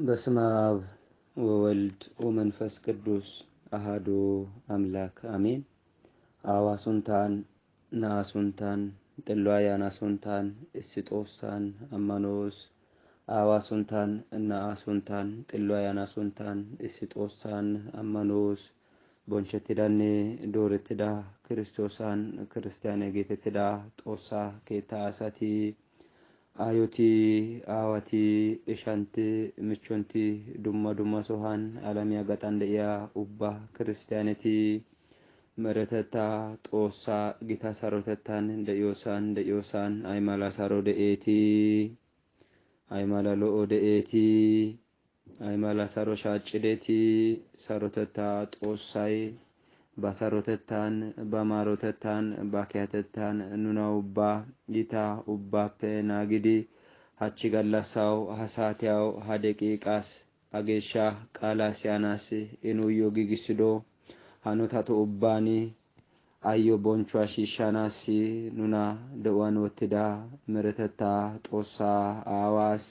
በስመ አብ ወወልድ ወመንፈስ ቅዱስ አሐዱ አምላክ አሜን። አዋሱንታን ናሱንታን ጥሏያና ሱንታን እስጦሳን አማኖስ አዋሱንታን ናሱንታን ጥሏያና ሱንታን እስጦሳን አማኖስ ቦንቸትዳኔ ዶርትዳ ክርስቶሳን ክርስቲያነ ጌተትዳ ጦሳ ኬታሳቲ አዮቲ አዋቲ እሻንቲ ምቾንቲ ዱማ ሶሃን አለሚያ ጋጣንደያ ኡባ ክርስቲያነቲ መረተታ ጦሳ ጊታ ሳሮተታን ደዮሳን አይማላ ሳሮ ደኤቲ አይማላ ሎኦ ደኤቲ አይማላ ሳሮ ሻጭዴቲ ሳሮተታ ጦሳይ ባሳሮተታን ባማሮተታን ባኪያተታን ኑናውባ ጊታ ኡባፔ ናግዲ ሀቺ ጋላሳው ሀሳቲያው ሀደቂቃስ አጌሻ ቃላሲያናስ ኢኑዮ ጊግስዶ ሃኖታቶ ኡባኒ አዮ ቦንቹ አሺሻናስ ኑና ደዋን ወትዳ መረተታ ጦሳ አዋስ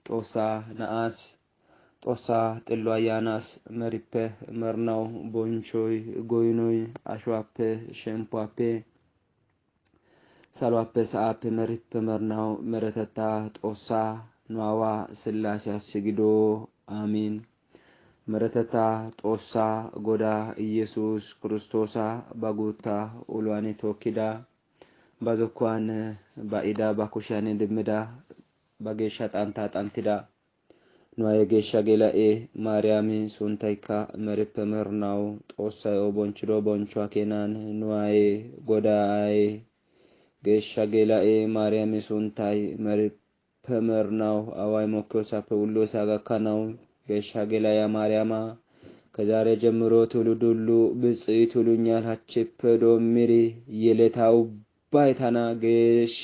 ጦሳ ናአስ ጦሳ ጥሏያናስ መሪፔ መርናው ቦንቾይ ጎይኖይ አሽዋፔ ሸምፓፔ ሳሏፔ ሰአፔ መሪፔ መርናው መረተታ ጦሳ ኗዋ ስላሴ አስጊዶ አሚን። መረተታ ጦሳ ጎዳ ኢየሱስ ክርስቶሳ ባጉታ ኡሏኔ ቶኪዳ ባዘኳን ባኢዳ ባኩሻኔ ድምዳ ባጌሻ ጣንቲዳ ኑአየ ጌሻ ጌላኤ ማርያም ሱንታይካ መሪፔ መርናው ጦሳዮ ቦንችዶ ቦንቿ ኬናን ኑአየ ጎዳይ ጌሻ ጌላኤ ማርያም ሱንታይ መሪፔ መርናው አዋይ ሞከሳፈ ሁሉ ሳጋካናው ጌሻ ጌላያ ማርያማ ከዛሬ ጀምሮ ትውልዱሉ ብጽይት ሁሉኛል ሀቸፕ ዶሚሪ የለታው ባይታና ጌሽ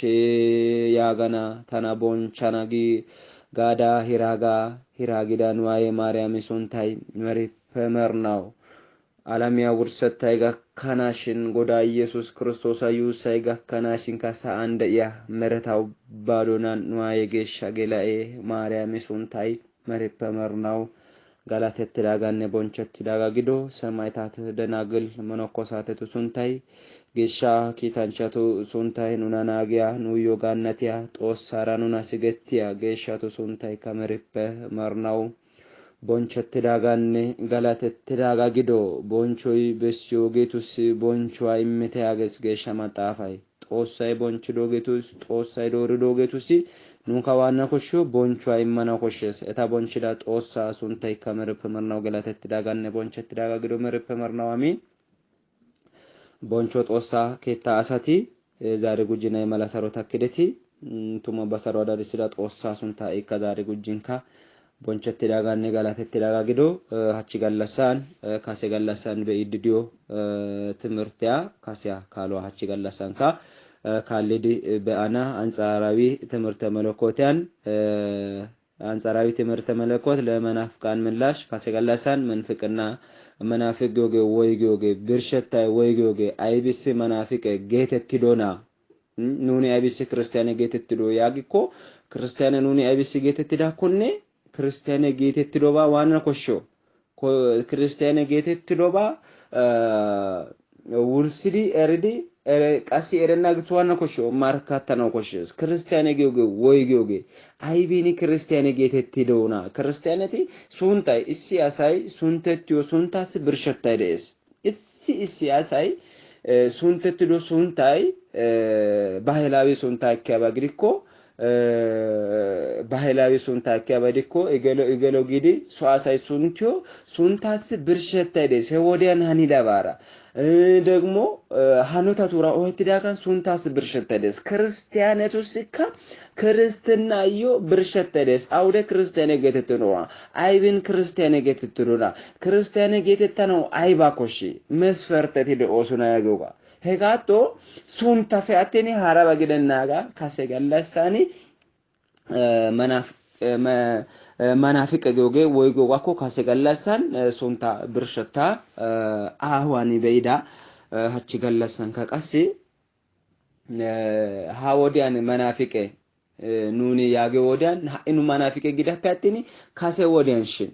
ያጋና ታና ቦንቻናጊ ጋዳ ሂራጊዳ ኑአየ ማርያም ሱንታይ መሪፔ መርናው አለሚያ ውርሰታይ ጋካናሽን ጎዳ ኢየሱስ ክርስቶስ አዩሳይ ጋካናሽን ካሳ አንደያ መረታው ባዶናን ኑአየ ጌሻ ጌላኤ ማርያም ሱንታይ መሪፔ መርናው ጋላተትዳጋነ ቦንቸትዳጋ ጊዶ ሰማይታት ደናግል መነኮሳተቱ ሱንታይ ጌሻ ኪታንቻቱ ሱንታይ ኑናናጊያ ኑዮ ጋነቲያ ጦሳራ ኑና ሲገቲያ ጌሻቱ ሱንታይ ከመሪፔ መርናው ቦንቸትዳጋነ ጋላተትዳጋ ጊዶ ቦንቾይ በሲዮ ጌቱስ ቦንቾይ ኢምቴያገስ ጌሻ ማጣፋይ ጦሳይ ቦንችዶ ጌቱስ ጦሳይ ዶርዶ ጌቱስ ኑካዋና ኮሾ ቦንቾይ ማና ኮሸስ እታ ቦንችዳ ጦሳ ሱንታይ ከመሪፔ መርናው ጋላተትዳጋነ ቦንቸትዳጋ ጊዶ መሪፔ መርናው አሚን። ቦንቾ ጦሳ ኬታ አሳቲ ዛሬ ጉጂና የማላሳሮ ታከደቲ ቱማ ባሳሮ አዳሪ ሲዳ ጦሳ ሱንታ ኢካዛሬ ጉጂንካ ቦንቸትዳጋነ ጋላተትዳጋ ጊዶ ሀቺ ጋላሳን ካሴ ጋላሳን በኢድዲዮ ትምርቲያ ካሲያ ካሎ ሀቺ ጋላሳንካ ካሌዲ በአና አንጻራዊ ትምርተ መለኮቲያን አንጻራዊ ትምርተ መለኮት ለመናፍቃን ምላሽ ካሴ ጋላሳን መንፍቅና መናፍቅ ጎጌ ብርሸታይ ወይጎጌ አይቢስ መናፍቅ ጌተትዶና ኑኒ አይቢስ ክርስቲያነ ጌተትዶ ያጊኮ ክርስቲያነ ኑኒ አይቢስ ጌተትዳ ኮኔ ክርስቲያነ ጌተትዶባ ዋና ኮሾ ክርስቲያነ ጌተትዶባ ውርሲዲ ኤርዲ ቃሲ ኤረና ግቷና ኮሾ ማርካታ ነው ኮሽስ ክርስቲያነ ወይጎጌ አይቢኒ ክርስቲያነ ጌተትዶና ክርስቲያነቲ ሱንታይ እሲ ያሳይ ሱንተትዮ ሱንታስ ብርሸታይ ደስ እሲ ያሳይ ሱንተትዶ ሱንታይ ባህላዊ ሱንታይ ከባግሪኮ ባህላዊ ሱንታይ ከባዲኮ እገሎ ጊዲ ሷሳይ ሱንቲዮ ሱንታስ ብርሸታይ ደስ ሄወዲያን ሃኒዳ ባራ ደግሞ ሃኖታቱራ ኦህትዳካን ሱንታስ ብርሸታይ ደስ ክርስቲያነቱስካ ክርስትናዮ ብርሸታይ ደስ አውደ ክርስቲያነ ጌተትኖራ አይብን ክርስቲያነ ጌተትኖራ ክርስቲያነ ጌተታነው አይባኮሺ መስፈርተት ለኦሱና ያገውጋ ሄጋቶ ሱንታ ፈአቴኒ ሃራባ ገደናጋ ካሰጋላሳኒ መናፍቅ ጎጌ ወይጎዋኮ ካሰጋላሳን ሱንታ ብርሸታ አህዋኒ በይዳ ሀቺ ጋላሳን ከቀሲ ሃወዲያን መናፍቅ ኑኒ ያገ ወዲያን ሀኢኑ ማናፊቀ ጊዳካቲኒ ካሴ ወዲያንሽን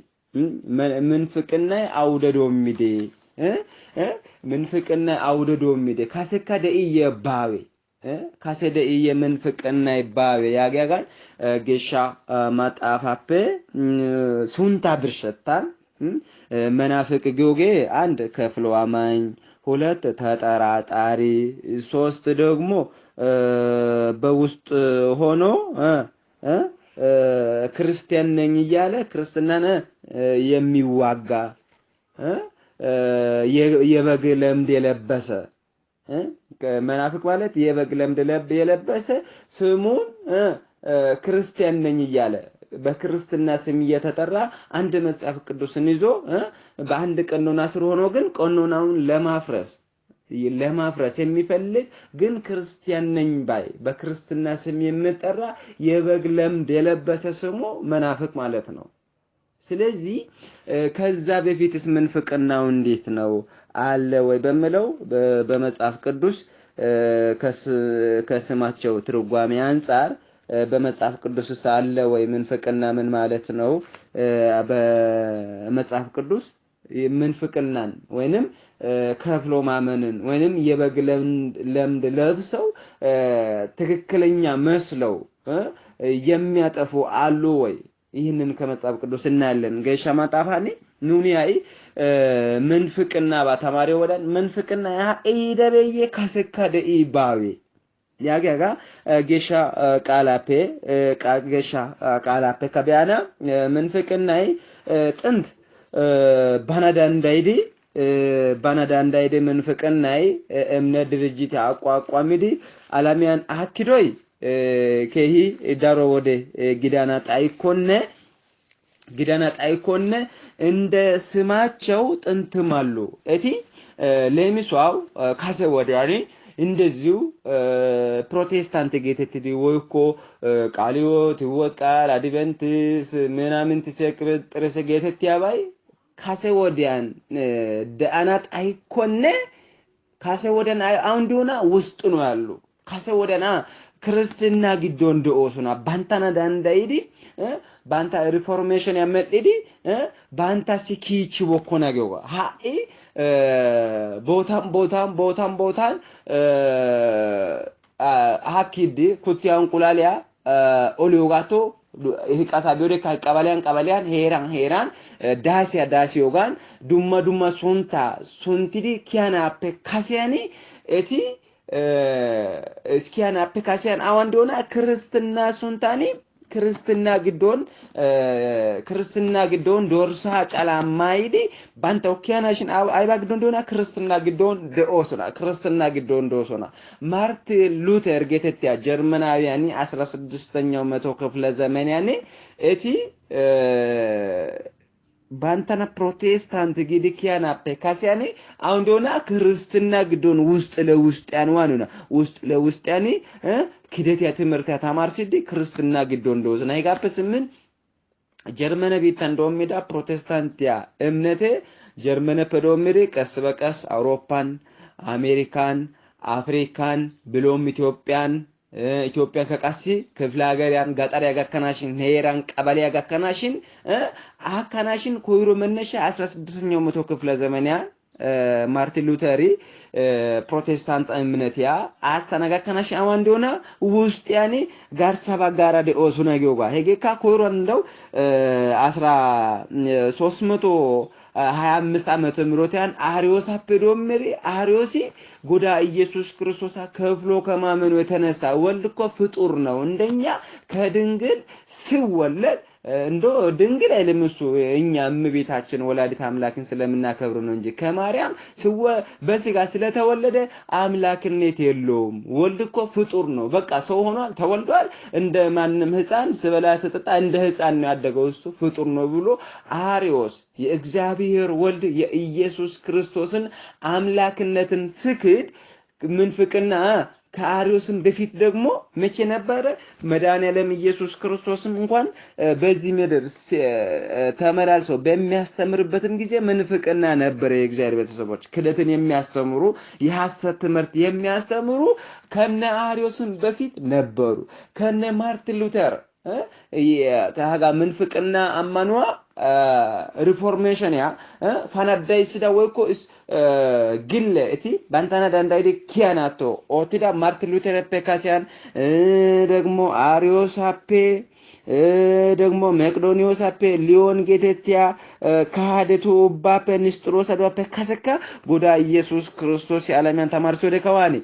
ምንፍቅና አውደዶሚዴ ምንፍቅና አውደዶሚዴ ካሴካ ደኢየባዌ ካሴ ደኢየምንፍቅና ይባዌ ያጋጋን ጌሻ ማጣፋፔ ሱንታ ብርሸታን መናፍቅ ጊዮጌ አንድ ከፍሎ አማኝ ሁለት ተጠራጣሪ ሶስት ደግሞ በውስጥ ሆኖ ክርስቲያን ነኝ ይያለ ክርስትናን የሚዋጋ የበግ ለምድ የለበሰ መናፍቅ ማለት የበግ ለምድ የለበሰ ስሙን ክርስቲያን ነኝ ይያለ በክርስትና ስም እየተጠራ አንድ መጽሐፍ ቅዱስን ይዞ በአንድ ቀኖና ስር ሆኖ ግን ቀኖናውን ለማፍረስ የሚፈልግ ግን ክርስቲያን ነኝ ባይ በክርስትና ስም የሚጠራ የበግ ለምድ የለበሰ ስሙ መናፍቅ ማለት ነው። ስለዚህ ከዛ በፊትስ ምንፍቅናው እንዴት ነው አለ ወይ በመለው በመጽሐፍ ቅዱስ ከስማቸው ትርጓሜ አንፃር በመጽሐፍ ቅዱስ ሳለ ወይ ምንፍቅና ምን ማለት ነው? በመጽሐፍ ቅዱስ ምንፍቅናን ወይንም ከፍሎ ማመንን ወይንም የበግ ለምድ ለብሰው ትክክለኛ መስለው የሚያጠፉ አሉ ወይ? ይህንን ከመጽሐፍ ቅዱስ እናያለን። ገሻ ማጣፋኒ ኑኒያይ ምንፍቅና ባተማሪ ወዳን ምንፍቅና ያ ኢደበየ ካሰካደ ኢባዌ ያጋጋ ጌሻ ቃላፔ ከቢያና ምንፍቅናይ ጥንት ባናዳንዳይዲ ምንፍቅናይ እምነት ድርጅት አቋቋሚዲ አላሚያን አክዶይ ከሂ ዳሮ ወደ ጊዳና ጣይኮነ እንደ ስማቸው ጥንትማሉ እቲ ለሚሷው ካሰ ወዲያኒ እንደዚሁ ፕሮቴስታንት ጌተትዲ ወይኮ ቃሊዮት ወጣል አድቨንቲስ ምናምን ተሰክረ ጥረሰ ጌተት ያባይ ካሰ ወዲያን ደአናት አይኮነ ካሰ ወዲያን አውንዲውና ውስጥ ነው ያሉ ካሰ ወዲያና ክርስትና ግዶ እንደኦሱና ባንታና ዳንዳይዲ ባንታ ሪፎርሜሽን ያመጥዲ ባንታ ሲኪች ወኮና ገው ሃኢ ቦታም አኪዲ ኩቲያን ቁላሊያ ኦሊዮጋቶ ይቃሳ ቢወደ ቀበሊያን ሄራን ዳሲዮጋን ዱማ ሱንቲዲ ኪያና ፔካሲያኒ እቲ እስኪያና ፔካሲያን አዋንዶና ክርስትና ሱንታኒ ክርስትና ግዶን ዶርሳ ጫላማይዲ ባንታው ኪያናሽን አይባ ግዶን ዶና ክርስትና ግዶን ደኦሶና ክርስትና ግዶን ዶሶና ማርቲን ሉተር ጌተቲያ ጀርመናዊያኒ 16ኛው መቶ ክፍለ ዘመን ያኔ እቲ ባንታና ፕሮቴስታንት ጊዲኪያና ፔካሲያኒ አውንዶና ክርስትና ግዶን ውስጥ ለውስጥ ያኒ ክደት ያትምርታ ታማርሲዲ ክርስትና ግዶን ዶዝና ይጋፕስ ምን ጀርመነ ቢታ እንደውምዳ ፕሮቴስታንቲያ እምነቴ ጀርመነ ፐዶምሪ ቀስ በቀስ አውሮፓን አሜሪካን አፍሪካን ብሎም ኢትዮጵያን ከቃሲ ክፍለ ሀገሪያን ጋጣር ያጋከናሽን ሄራን ቀበሌ ያጋከናሽን አካናሽን ኮይሮ መነሻ 16ኛው መቶ ክፍለ ዘመንያ ማርቲን ሉተሪ ፕሮቴስታንት እምነትያ አሰናጋከናሽ አዋንዶና ውስጥ ያኔ ጋርሳባ ጋራ ደኦሱና ጊዮጋ ሄጌካ ኮይሮ እንደው 325 ዓመተ ምህረታን አሪዮስ አፔዶምሪ አሪዮሲ ጎዳ ኢየሱስ ክርስቶስ ከፍሎ ከማመኑ የተነሳ ወልድኮ ፍጡር ነው እንደኛ ከድንግል ሲወለድ እንዶ ድንግል አይለምሱ እኛ እመቤታችን ወላዲት አምላክን ስለምናከብሩ ነው እንጂ ከማርያም በስጋ ስለተወለደ አምላክነት የለውም። ወልድኮ ፍጡር ነው በቃ ሰው ሆኗል ተወልዷል እንደ ማንም ህፃን ስበላ ሰጠጣ እንደ ህፃን ነው ያደገው እሱ ፍጡር ነው ብሎ አሪዮስ የእግዚአብሔር ወልድ የኢየሱስ ክርስቶስን አምላክነትን ስክድ ምንፍቅና ከአርዮስም በፊት ደግሞ መቼ ነበረ መድኃኒዓለም ኢየሱስ ክርስቶስም እንኳን በዚህ ምድር ተመላልሶ በሚያስተምርበትም ጊዜ ምንፍቅና ነበረ። የእግዚአብሔር ቤተሰቦች ክደትን የሚያስተምሩ የሐሰት ትምህርት የሚያስተምሩ ከነ አርዮስም በፊት ነበሩ። ከነ ማርቲን ሉተር ታጋ ምንፍቅና አማኗ ሪፎርሜሽን ያ ፈናዳይ ሲዳ ወይኮ ግለ እቲ ባንታና ዳንዳይዲ ኪያናቶ ኦቲዳ ማርቲን ሉተር ፔካሲያን ደግሞ አርዮስ አፔ ደግሞ መቅዶኒዮስ አፔ ሊዮን ጌቴቲያ ካህደቱ ባፔ ንስጥሮስ አዶፔ ካሰካ ጎዳ ኢየሱስ ክርስቶስ ያለማን ተማርሶ ደከዋኒ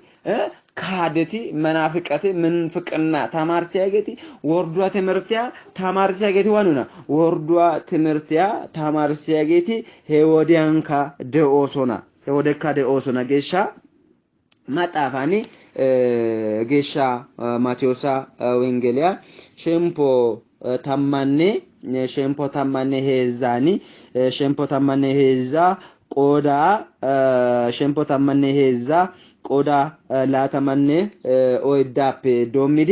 ካህደቲ መናፍቀቲ ምንፍቅና ተማር ሲያገቲ ወርዷ ትምርቲያ ተማር ሲያገቲ ዋኑና ወርዷ ትምርቲያ ተማር ሲያገቲ ሄወዲያንካ ደኦሶና ሄወደካ ደኦሶና ጌሻ ማጣፋኒ ጌሻ ማቴዎሳ ወንጌልያ ሸምፖ ታማኔ ሄዛኒ ሸምፖ ታማኔ ሄዛ ቆዳ ሸምፖ ታማኔ ሄዛ ቆዳ ላተማኔ ኦይዳፔ ዶሚዲ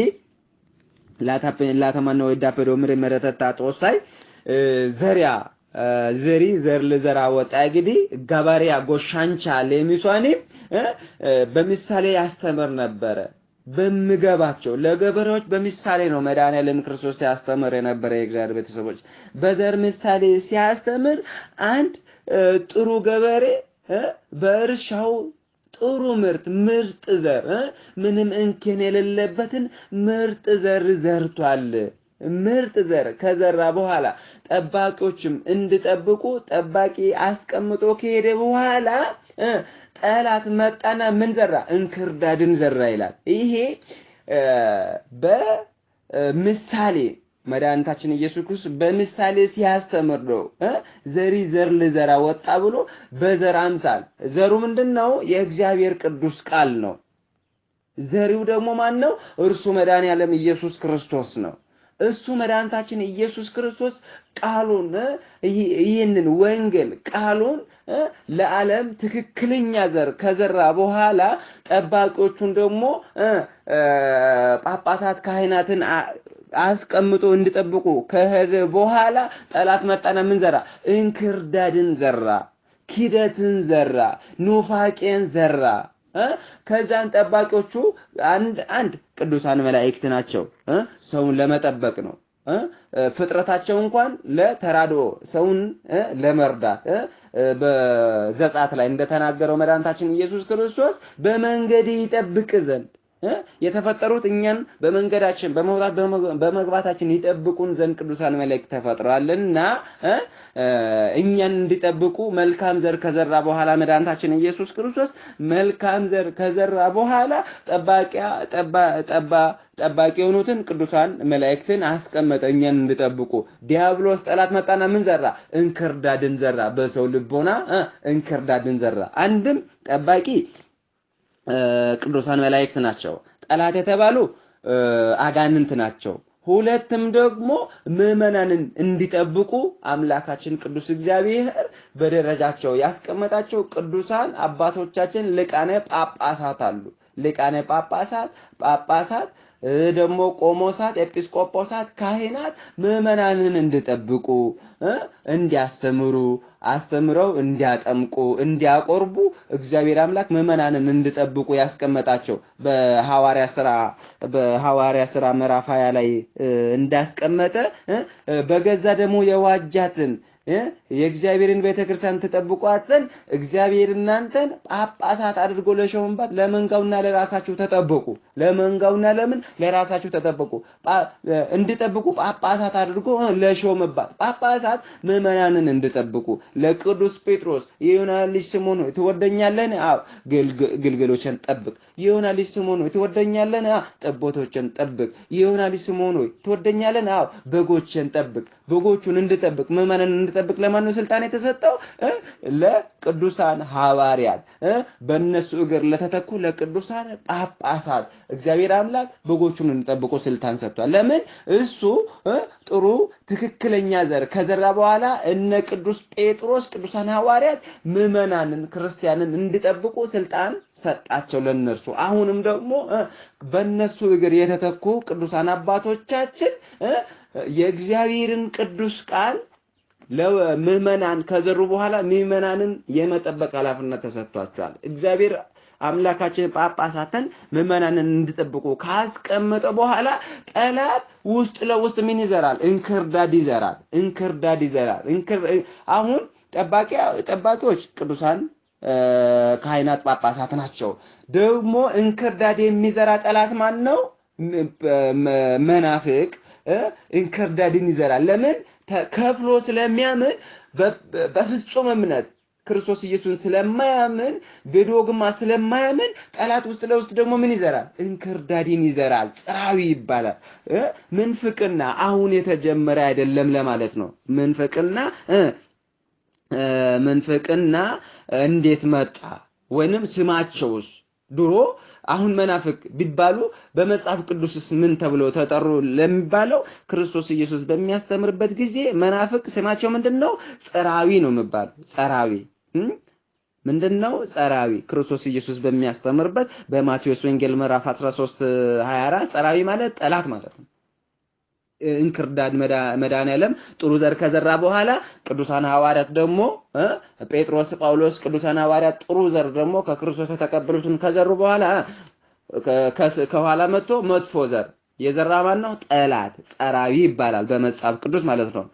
ላተማኔ ኦይዳፔ ዶሚዲ መረተታ ጦሳይ ዘሪያ ዘሪ ዘር ለዘራ ወጣ እንግዲህ ጋባሪያ ጎሻንቻ ለሚሷኒ በምሳሌ ያስተምር ነበር። በመገባቸው ለገበሬዎች በምሳሌ ነው መድኃኒዓለም ክርስቶስ ያስተምር የነበረ። የእግዚአብሔር ቤተሰቦች በዘር ምሳሌ ሲያስተምር አንድ ጥሩ ገበሬ በእርሻው ጥሩ ምርጥ ዘር ምንም እንከን የሌለበትን ምርጥ ዘር ዘርቷል። ምርጥ ዘር ከዘራ በኋላ ጠባቂዎችም እንድጠብቁ ጠባቂ አስቀምጦ ከሄደ በኋላ ጠላት መጣና ምን ዘራ? እንክርዳድን ዘራ ይላል። ይሄ በምሳሌ መድኃኒታችን ኢየሱስ ክርስቶስ በምሳሌ ሲያስተምር ነው። ዘሪ ዘር ለዘራ ወጣ ብሎ በዘር አምሳል ዘሩ ምንድነው? የእግዚአብሔር ቅዱስ ቃል ነው። ዘሪው ደግሞ ማን ነው? እርሱ መድኃኒዓለም ኢየሱስ ክርስቶስ ነው። እሱ መድኃኒታችን ኢየሱስ ክርስቶስ ቃሉን ይህንን ወንጌል ቃሉን ለዓለም ትክክለኛ ዘር ከዘራ በኋላ ጠባቂዎቹን ደግሞ ጳጳሳት ካህናትን አስቀምጦ እንዲጠብቁ ከሄደ በኋላ ጠላት መጣና ምን ዘራ? እንክርዳድን ዘራ፣ ኪደትን ዘራ፣ ኑፋቄን ዘራ። ከዛን ጠባቂዎቹ አንድ ቅዱሳን መላእክት ናቸው። ሰውን ለመጠበቅ ነው። ፍጥረታቸው እንኳን ለተራድኦ ሰውን ለመርዳት በዘጻት ላይ እንደተናገረው መድኃኒታችን ኢየሱስ ክርስቶስ በመንገድ ይጠብቅ ዘንድ የተፈጠሩት እኛን በመንገዳችን በመውጣት በመግባታችን ይጠብቁን ዘንድ ቅዱሳን መላእክት ተፈጥረዋልና እኛን እንዲጠብቁ መልካም ዘር ከዘራ በኋላ መድኃኒታችን ኢየሱስ ክርስቶስ መልካም ዘር ከዘራ በኋላ ጠባቂ የሆኑትን ቅዱሳን መላእክትን አስቀመጠ እኛን እንዲጠብቁ። ዲያብሎስ ጠላት መጣና ምን ዘራ? እንክርዳድን ዘራ። በሰው ልቦና እንክርዳድን ዘራ። አንድም ጠባቂ ቅዱሳን መላእክት ናቸው። ጠላት የተባሉ አጋንንት ናቸው። ሁለቱም ደግሞ ምዕመናንን እንዲጠብቁ አምላካችን ቅዱስ እግዚአብሔር በደረጃቸው ያስቀመጣቸው ቅዱሳን አባቶቻችን ሊቃነ ጳጳሳት አሉ። ሊቃነ ጳጳሳት ደግሞ ቆሞሳት፣ ኤጲስቆጶሳት፣ ካህናት ምዕመናንን እንዲጠብቁ እንዲያስተምሩ አስተምረው እንዲያጠምቁ እንዲያቆርቡ እግዚአብሔር አምላክ ምዕመናንን እንዲጠብቁ ያስቀመጣቸው በሐዋርያ ሥራ ምዕራፍ 20 ላይ እንዳስቀመጠ በገዛ ደግሞ የዋጃትን የእግዚአብሔርን ቤተክርስቲያን ተጠብቋት ዘንድ እግዚአብሔር እናንተን ጳጳሳት አድርጎ ለሾመባት ለመንጋውና ለራሳችሁ ተጠብቁ። ለመንጋውና ለራሳችሁ ተጠብቁ እንድጠብቁ ጳጳሳት አድርጎ ለሾመባት ጳጳሳት ምዕመናንን እንድጠብቁ ለቅዱስ ጴጥሮስ የዮና ልጅ ስምዖን ሆይ ትወደኛለህን? አዎ ግልገሎችን ጠብቅ። የዮና ልጅ ስምዖን ሆይ ትወደኛለህን? አዎ ጠቦቶችን ጠብቅ። የዮና ልጅ ስምዖን ሆይ ትወደኛለህን? አዎ በጎችን ጠብቅ። በጎቹን እንድጠብቅ ምዕመናንን እንድጠብቅ ለማን ነው ስልጣን የተሰጠው? ለቅዱሳን ሐዋርያት በእነሱ እግር ለተተኩ ለቅዱሳን ጳጳሳት እግዚአብሔር አምላክ በጎቹን እንዲጠብቁ ስልጣን ሰጥቷል። ለምን? እሱ ጥሩ ትክክለኛ ዘር ከዘራ በኋላ እነ ቅዱስ ጴጥሮስ ቅዱሳን ሐዋርያት ምዕመናንን ክርስቲያንን እንዲጠብቁ ስልጣን ሰጣቸው ለነሱ። አሁንም ደግሞ በእነሱ እግር የተተኩ ቅዱሳን አባቶቻችን የእግዚአብሔርን ቅዱስ ቃል ለምዕመናን ከዘሩ በኋላ ምዕመናንን የመጠበቅ ኃላፊነት ተሰጥቷቸዋል። እግዚአብሔር አምላካችን ጳጳሳትን ምዕመናንን እንዲጠብቁ ካስቀመጠ በኋላ ጠላት ውስጥ ለውስጥ ምን ይዘራል? እንክርዳድ ይዘራል። አሁን ጠባቂዎች ቅዱሳን ካህናት ጳጳሳት ናቸው። ደግሞ እንክርዳድ የሚዘራ ጠላት ማን ነው? መናፍቅ እንክርዳድን ይዘራል። ለምን? ተከፍሎ ስለሚያምን በፍጹም እምነት ክርስቶስ ኢየሱስን ስለማያምን በዶግማ ስለማያምን ጠላት ውስጥ ለውስጥ ደግሞ ምን ይዘራል? እንክርዳድን ይዘራል። ጽራዊ ይባላል። ምንፍቅና አሁን የተጀመረ አይደለም ለማለት ነው። ምንፍቅና እንዴት መጣ? ወይንም ስማቸውስ ድሮ አሁን መናፍቅ ቢባሉ በመጽሐፍ ቅዱስስ ምን ተብለው ተጠሩ ለሚባለው ክርስቶስ ኢየሱስ በሚያስተምርበት ጊዜ መናፍቅ ስማቸው ምንድነው? ጽራዊ ነው የሚባለው። ጽራዊ ምንድነው? ጽራዊ ክርስቶስ ኢየሱስ በሚያስተምርበት በማቴዎስ ወንጌል ምዕራፍ 13:24 ጽራዊ ማለት ጠላት ማለት ነው። እንክርዳድ መድኃኔዓለም ጥሩ ዘር ከዘራ በኋላ ቅዱሳን ሐዋርያት ደግሞ ጴጥሮስ፣ ጳውሎስ ቅዱሳን ሐዋርያት ጥሩ ዘር ደግሞ ከክርስቶስ የተቀበሉትን ከዘሩ በኋላ ከኋላ መጥቶ መጥፎ ዘር የዘራ ማን ነው? ጠላት ጸራዊ ይባላል በመጽሐፍ ቅዱስ ማለት ነው።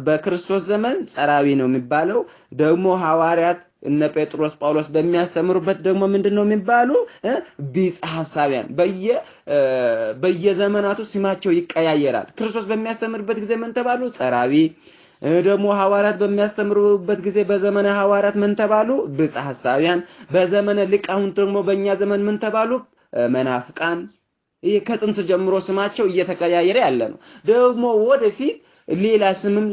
በክርስቶስ ዘመን ጸራዊ ነው የሚባለው። ደግሞ ሐዋርያት እነ ጴጥሮስ ጳውሎስ በሚያስተምሩበት ደግሞ ምንድነው የሚባሉ? ቢጽ ሐሳቢያን በየዘመናቱ ስማቸው ይቀያየራል። ክርስቶስ በሚያስተምርበት ጊዜ ምን ተባሉ? ጸራዊ። ደግሞ ሐዋርያት በሚያስተምሩበት ጊዜ በዘመነ ሐዋርያት ምን ተባሉ? ቢጽ ሐሳቢያን። በዘመነ ሊቃውንት ደግሞ በእኛ ዘመን ምን ተባሉ? መናፍቃን። ይሄ ከጥንት ጀምሮ ስማቸው እየተቀያየረ ያለ ነው። ደግሞ ወደፊት ሌላ ስምም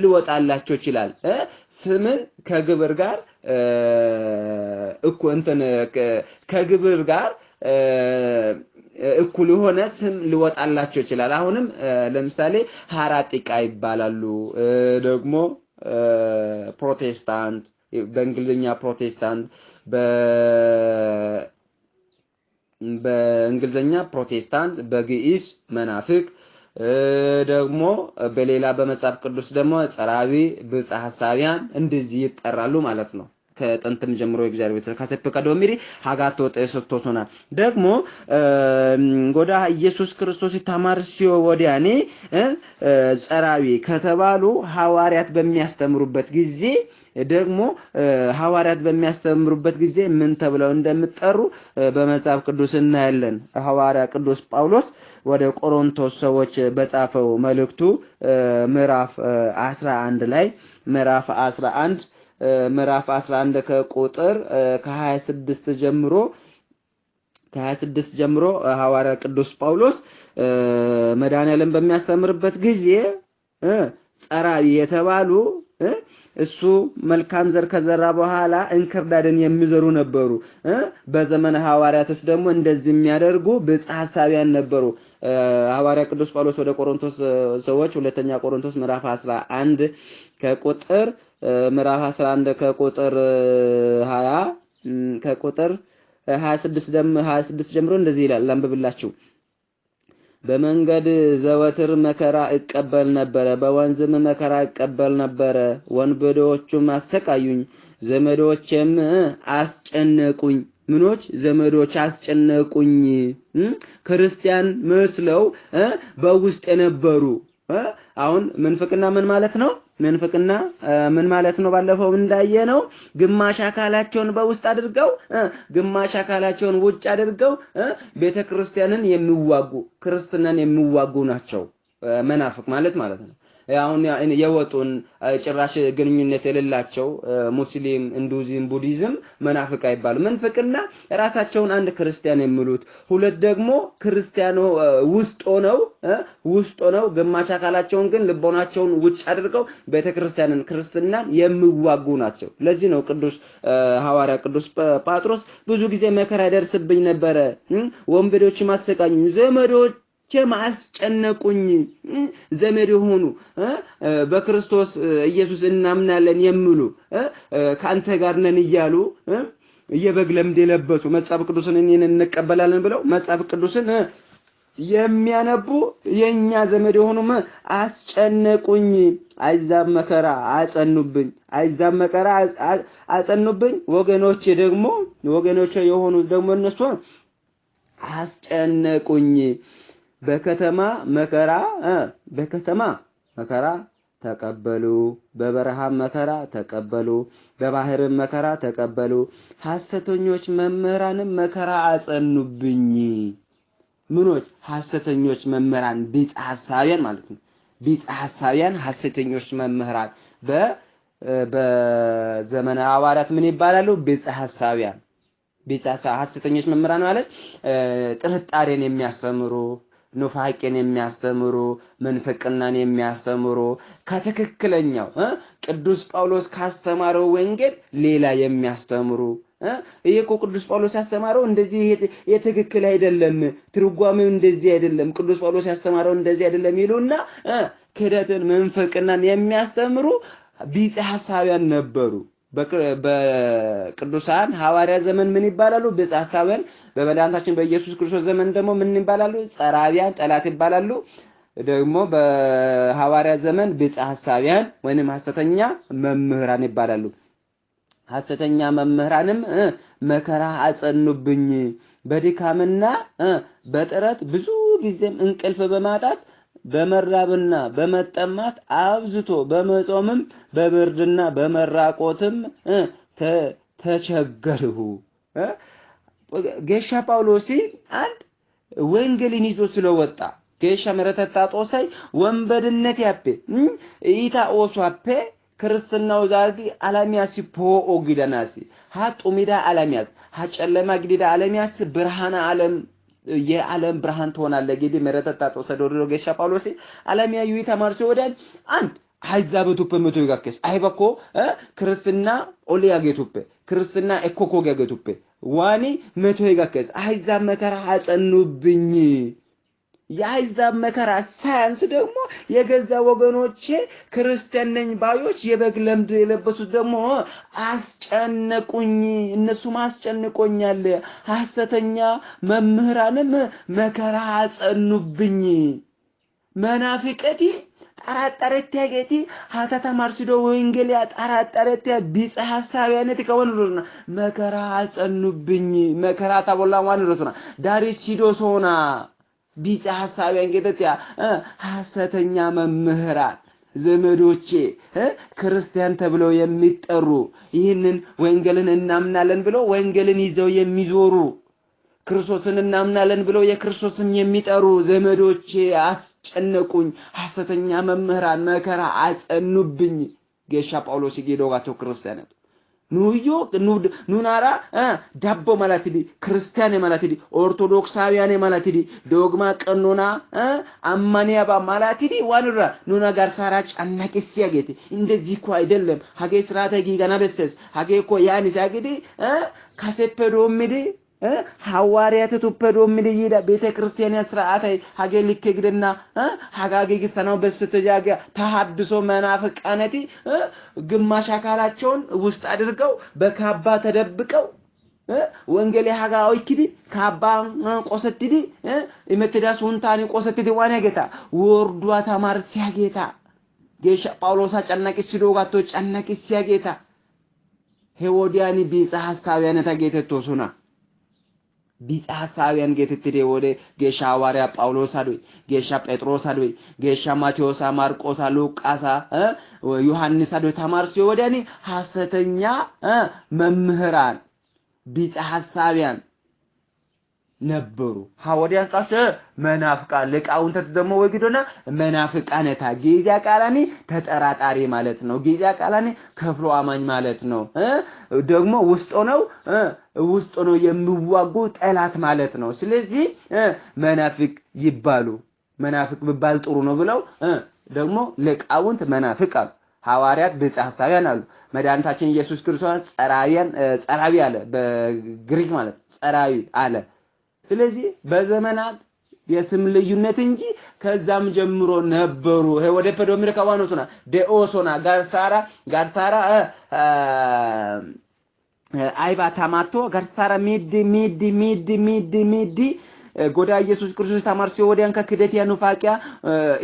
ሊወጣላቸው ይችላል። ስምን ከግብር ጋር ከግብር ጋር እኩል የሆነ ስም ሊወጣላቸው ይችላል። አሁንም ለምሳሌ ሐራጢቃ ይባላሉ። ደግሞ ፕሮቴስታንት በእንግሊዝኛ ፕሮቴስታንት በእንግሊዝኛ ፕሮቴስታንት በግዕዝ መናፍቅ ደግሞ በሌላ በመጽሐፍ ቅዱስ ደግሞ ጸራዊ ቢጽ ሐሳቢያን እንደዚህ ይጠራሉ ማለት ነው። ከጥንትም ጀምሮ እግዚአብሔር ቤተ ካሰፈቀዶ ሚሪ ሀጋቶ ተሰጥቶና ደግሞ ጎዳ ኢየሱስ ክርስቶስ ተማርሲዮ ወዲያኔ ጸራዊ ከተባሉ ሐዋርያት በሚያስተምሩበት ጊዜ ደግሞ ሐዋርያት በሚያስተምሩበት ጊዜ ምን ተብለው እንደምትጠሩ በመጽሐፍ ቅዱስ እናያለን። ሐዋርያ ቅዱስ ጳውሎስ ወደ ቆሮንቶስ ሰዎች በጻፈው መልእክቱ ምዕራፍ 11 ላይ ምዕራፍ 11 ከቁጥር ከ26 ጀምሮ ሐዋርያ ቅዱስ ጳውሎስ መድኃኔዓለም በሚያስተምርበት ጊዜ ጸራዊ የተባሉ እሱ መልካም ዘር ከዘራ በኋላ እንክርዳድን የሚዘሩ ነበሩ። በዘመነ ሐዋርያትስ ደግሞ እንደዚህ የሚያደርጉ ቢጽ ሐሳቢያን ነበሩ። ሐዋርያ ቅዱስ ጳውሎስ ወደ ቆሮንቶስ ሰዎች ሁለተኛ ቆሮንቶስ ምዕራፍ 11 ከቁጥር ምዕራፍ 11 ከቁጥር 20 ከቁጥር 26 ጀምሮ እንደዚህ ይላል። ላንብብላችሁ። በመንገድ ዘወትር መከራ እቀበል ነበር፣ በወንዝም መከራ እቀበል ነበር። ወንበዴዎቹም አሰቃዩኝ፣ ዘመዶቼም አስጨነቁኝ። ምኖች ዘመዶች አስጨነቁኝ። ክርስቲያን መስለው በውስጥ የነበሩ አሁን ምንፍቅና ምን ማለት ነው? ምንፍቅና ምን ማለት ነው? ባለፈው እንዳየነው ግማሽ አካላቸውን በውስጥ አድርገው ግማሽ አካላቸውን ውጭ አድርገው ቤተክርስቲያንን የሚዋጉ ክርስትናን የሚዋጉ ናቸው። መናፍቅ ማለት ነው። አሁን የወጡን ጭራሽ ግንኙነት የሌላቸው ሙስሊም እንዱዚም ቡዲዝም መናፍቅ አይባሉ ምንፍቅና ራሳቸውን አንድ ክርስቲያን የሚሉት ሁለት ደግሞ ክርስቲያኖ ውስጥ ሆነው ግማሽ አካላቸውን ግን ልቦናቸውን ውጭ አድርገው ቤተክርስቲያንን ክርስትናን የሚዋጉ ናቸው ለዚህ ነው ቅዱስ ሐዋርያ ቅዱስ ጴጥሮስ ብዙ ጊዜ መከራ ደርስብኝ ነበር ወንበዴዎች ማሰቃኙኝ ዘመዶች ማስጨነቁኝ ዘመድ ሆኑ በክርስቶስ ኢየሱስ እናምናለን የሚሉ ካንተ ጋር ነን ይያሉ የበግ ለምድ የለበሱ መጽሐፍ ቅዱስን እንቀበላለን ብለው መጽሐፍ ቅዱስን የሚያነቡ የኛ ዘመድ ሆኑ አስጨነቁኝ አይዛብ መከራ አጸኑብኝ ወገኖቼ የሆኑ ደግሞ እነሱ አስጨነቁኝ በከተማ መከራ ተቀበሉ በበረሃም መከራ ተቀበሉ በባህርም መከራ ተቀበሉ ሐሰተኞች መምህራንም መከራ አጸኑብኝ ምኖች ሐሰተኞች መምህራን ቢጽ ሐሳቢያን ማለት ነው ቢጽ ሐሳቢያን ሐሰተኞች መምህራን በዘመነ ሐዋርያት ምን ይባላሉ ቢጽ ሐሳቢያን ሐሰተኞች መምህራን ማለት ጥርጣሬን የሚያስተምሩ ኑፋቄን የሚያስተምሩ መንፈቅናን የሚያስተምሩ ከትክክለኛው ቅዱስ ጳውሎስ ካስተማረው ወንጌል ሌላ የሚያስተምሩ ይሄኮ ቅዱስ ጳውሎስ ያስተማረው እንደዚህ የትክክል አይደለም ትርጓሜው እንደዚህ አይደለም ቅዱስ ጳውሎስ ያስተማረው እንደዚህ አይደለም ይሉና ክደትን መንፈቅናን የሚያስተምሩ ቢጽ ሐሳቢያን ነበሩ በቅዱሳን ሐዋርያ ዘመን ምን ይባላሉ ቢጽ ሐሳቢያን በመድኃኒታችን በኢየሱስ ክርስቶስ ዘመን ደግሞ ምን ይባላሉ ጸራቢያን ጠላት ይባላሉ ደግሞ በሐዋርያ ዘመን ቢጽ ሐሳቢያን ወይንም ሐሰተኛ መምህራን ይባላሉ ሐሰተኛ መምህራንም መከራ አጸኑብኝ በድካምና በጥረት ብዙ ጊዜም እንቅልፍ በማጣት በመራብና በመጠማት አብዝቶ በመጾምም በብርድና በመራቆትም ተቸገርሁ ጌሻ ጳውሎስ አንድ ወንጌልን ይዞ ስለወጣ ጌሻ መረተታጦሳይ ወንበድነት ያፔ ኢታ ኦሷፔ ክርስትናው ዛርጊ አላሚያስ ፖኦ ጊዳናሲ ሀጡሚዳ አላሚያስ ሀጨለማ ግዲዳ አላሚያስ ብርሃነ ዓለም የዓለም ብርሃን ትሆናለህ ግዲ መረተታጦ ሰዶሮ ጌሻ ጳውሎስ አላሚያዩ ተማርሶ ወዳን አንድ አይዛበቱ በመቶ ይጋከስ አይበኮ ክርስትና ኦሊያጌቱፕ ክርስትና እኮኮ ያጌቱፕ ዋኒ መቶ ይጋከስ አይዛብ መከራ አጸኑብኝ የአይዛብ መከራ ሳያንስ ደግሞ የገዛ ወገኖቼ ክርስቲያን ነኝ ባዮች የበግ ለምድ የለበሱት ደግሞ አስጨነቁኝ እነሱ ማስጨነቆኛል ሐሰተኛ መምህራንም መከራ አጸኑብኝ መናፍቀቲ ጠራጠረት ያጌቲ ሀተታ ማርሲዶ ወንጌል ያጠራጠረት ቢጽ ሐሳቢያነት ከወንሩና መከራ አጸኑብኝ መከራ ታቦላ ዋንሩና ዳሪሲዶ ሶና ቢጽ ሐሳቢያን ጌተያ ሐሰተኛ መምህራን ዘመዶቼ ክርስቲያን ተብለው የሚጠሩ ይህንን ወንጌልን እናምናለን ብለው ወንጌልን ይዘው የሚዞሩ ክርስቶስን እናምናለን ብለው የክርስቶስም የሚጠሩ ዘመዶቼ አስጨነቁኝ ሐሰተኛ መምህራን መከራ አጸኑብኝ ጌሻ ጳውሎስ ይገዶጋቶ ክርስቲያን ኑናራ ዳቦ ማላትዲ ክርስቲያን ማላትዲ ኦርቶዶክሳውያን ማላትዲ ዶግማ ቀኖና አማኒያባ ማላትዲ ዋኑራ ኑና ጋር ሳራ ጫናቂስ ያጌቲ እንደዚህ እኮ አይደለም ሀጌ ስራተ ጊጋና በሰስ ሀጌ እኮ ያንስ ያጌዲ ካሴፔዶምዲ ሐዋርያት ተተፐዶምዲ ይዳ ቤተክርስቲያን ስርዓት ሀጌ ልከግደና ሀጋጌ ግስተናው በስተጃጋ ተሐድሶ መናፍቃነቲ ግማሽ አካላቸውን ውስጥ አድርገው በካባ ተደብቀው ወንጌል ሀጋው ይክዲ ካባ ቆሰትዲ ኢመትዳስ ወንታኒ ቆሰትዲ ዋና ጌታ ወርዷ ተማር ሲያጌታ ጌሻ ጳውሎስ አጨናቂ ሲዶጋቶ ጨናቂ ሲያጌታ ሄዎዲያኒ ቢጽ ሐሳቢያን ታጌተቶሱና ቢጽ ሐሳቢያን ጌተትዴ ወደ ጌሻ ሐዋርያ ጳውሎስ አዶይ ጌሻ ጴጥሮስ አዶይ ጌሻ ማቴዎስ ማርቆስ ሉቃስ ዮሐንስ አዶይ ተማርሲዮ ወዳኒ ሐሰተኛ መምህራን ቢጽ ሐሳቢያን ነበሩ ሐዋርያን ቃስ መናፍቃ ለቃውንተ ደሞ ወግዶና መናፍቃነታ ጊዜ ቃላኒ ተጠራጣሪ ማለት ነው ጊዜ ቃላኒ ከፍሎ አማኝ ማለት ነው ደግሞ ውስጥ ነው የሚዋጉ ጠላት ማለት ነው ስለዚህ መናፍቅ ይባሉ መናፍቅ ቢባል ጥሩ ነው ብለው ደግሞ ለቃውንት መናፍቅ አሉ ሐዋርያት በጻሳያን አሉ መድኃኒታችን ኢየሱስ ክርስቶስ ጸራቢ አለ በግሪክ ማለት ጸራቢ አለ ስለዚህ በዘመናት የስም ልዩነት እንጂ ከዛም ጀምሮ ነበሩ ወደ ፖዶሚር ካዋኖቱና ደኦሶና ጋርሳራ አይባ ታማቶ ጋርሳራ ሚዲ ጎዳ ኢየሱስ ክርስቶስ ተማርሲዮ ወዲያን ከክደት ያኑፋቂያ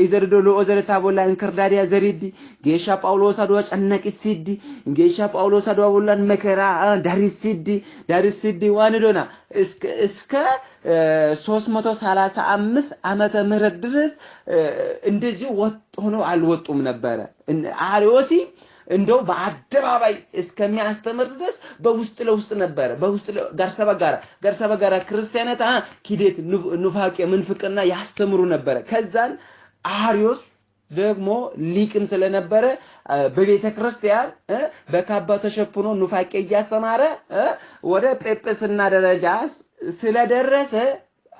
ኢዘርዶ ለኦዘር ታቦላ እንክርዳዲያ ዘሪዲ ጌሻ ጳውሎስ አድዋ ጨነቅሲዲ ጌሻ ጳውሎስ አድዋ ወላን መከራ ዳሪሲዲ ዋንዶና እስከ 335 ዓመተ ምህረት ድረስ እንደዚህ ወጥ ሆኖ አልወጡም ነበር አሪዮሲ እንደው በአደባባይ እስከሚያስተምር ድረስ በውስጥ ለውስጥ ነበር በውስጥ ጋርሰበጋራ ክርስቲያናት ኪዴት ኑፋቄ ምንፍቅና ያስተምሩ ነበር ከዛን አሪዮስ ደግሞ ሊቅም ስለነበረ በቤተ ክርስቲያን በካባ ተሸፍኖ ኑፋቄ ያስተማረ ወደ ጴጵስና ደረጃ ስለደረሰ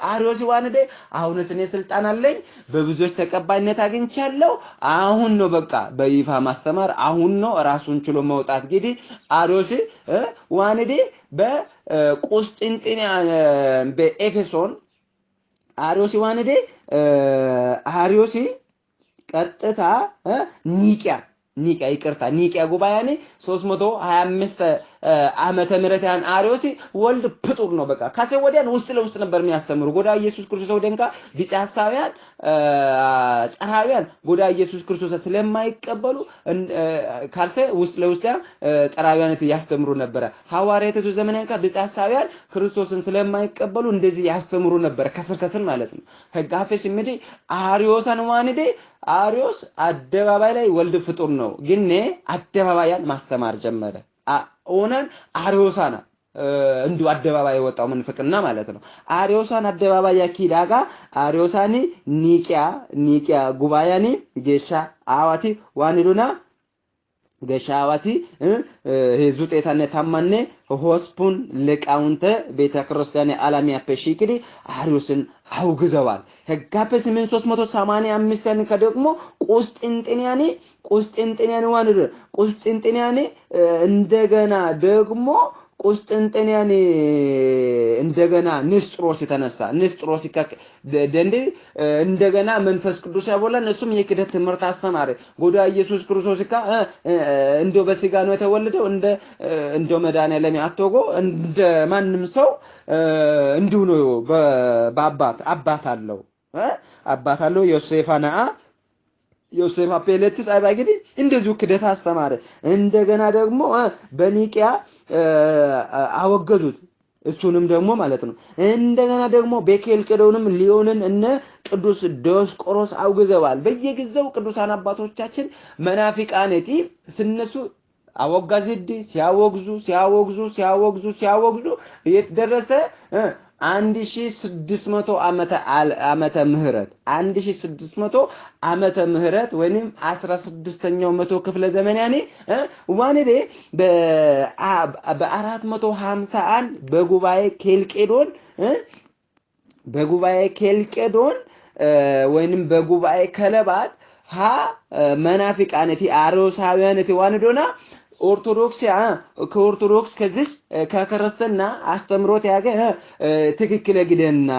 አሪዮስ ዋንዴ አሁንስ እኔ ስልጣን አለኝ በብዙዎች ተቀባይነት አግኝቻለሁ አሁን ነው በቃ በይፋ ማስተማር አሁን ነው ራሱን ችሎ መውጣት ግዲ አሪዮስ ዋንዴ በቁስጥንጥንያ በኤፌሶን አሪዮስ ዋንዴ አሪዮስ ቀጥታ ኒቂያ ጉባኤያኔ 325 ዓመተ ምህረታን አሪዮስ ወልድ ፍጡር ነው በቃ ካሴ ወዲያን ውስጥ ለውስጥ ነበር የሚያስተምሩ ጎዳ ኢየሱስ ክርስቶስ ወደንካ ቢጽ ሐሳቢያን ጸራቢያን ጎዳ ኢየሱስ ክርስቶስ ስለማይቀበሉ ካርሴ ውስጥ ለውስጥ ጸራቢያን ያስተምሩ ነበር ሐዋርያቱ ዘመናንካ ቢጽ ሐሳቢያን ክርስቶስን ስለማይቀበሉ እንደዚህ ያስተምሩ ነበር ከስር ማለት ነው ከጋፈስ ምዲ አሪዮስን ዋንዴ አሪዮስ አደባባይ ላይ ወልድ ፍጡር ነው ግን አደባባያን ማስተማር ጀመረ ኦነን አሪዮሳና እንዱ አደባባይ ወጣው መንፈቅና ማለት ነው አሪዮሳን አደባባይ ያኪዳጋ አሪዮሳኒ ኒቂያ ጉባኤያኒ ጌሻ አዋቲ ዋንዶና ገሻዋቲ ሄዙጤታነ ታማነ ሆስፑን ለቃውንተ ቤተ ክርስቲያን ዓለሚያ ፐሺክዲ አሪዮስን አውግዘዋል ህጋፈስ ምን 385 ያን ከደግሞ ቁስጥንጥንያኒ ዋንዶ ቁስጥንጥንያኒ እንደገና ደግሞ ቁስጥንጥንያኒ እንደገና ንስጥሮስ ደንዴ እንደገና መንፈስ ቅዱስ ያቦላን እሱም የክደት ትምህርት አስተማረ ጎዳ ኢየሱስ ክርስቶስ እንዶ በስጋ ነው የተወለደው እንዶ መድኃኒዓለም አትወጎ እንደ ማንም ሰው እንዲሁ ነው በአባት አለው ዮሴፍ አፔሌትስ አይባግዲ እንደዚሁ ክደት አስተማረ እንደገና ደግሞ በኒቂያ አወገዙት እሱንም ደግሞ ማለት ነው እንደገና ደግሞ በኬልቄዶንም ሊዮንን እነ ቅዱስ ዲዮስቆሮስ አውግዘዋል በየጊዜው ቅዱሳን አባቶቻችን መናፍቃነቲ ስነሱ አወጋዝዲ ሲያወግዙ የተደረሰ 1600 ዓመተ ምህረት 1600 ዓመተ ምህረት ወይንም 16ኛው መቶ ክፍለ ዘመን ያኔ ዋንዴ በ451 በጉባኤ ኬልቄዶን ወይንም በጉባኤ ከለባት መናፍቃነቲ አሪዮሳውያነቲ ዋንዶና ኦርቶዶክስ ከዚህ ከክርስትና አስተምሮት ያገ ትክክለ ግደና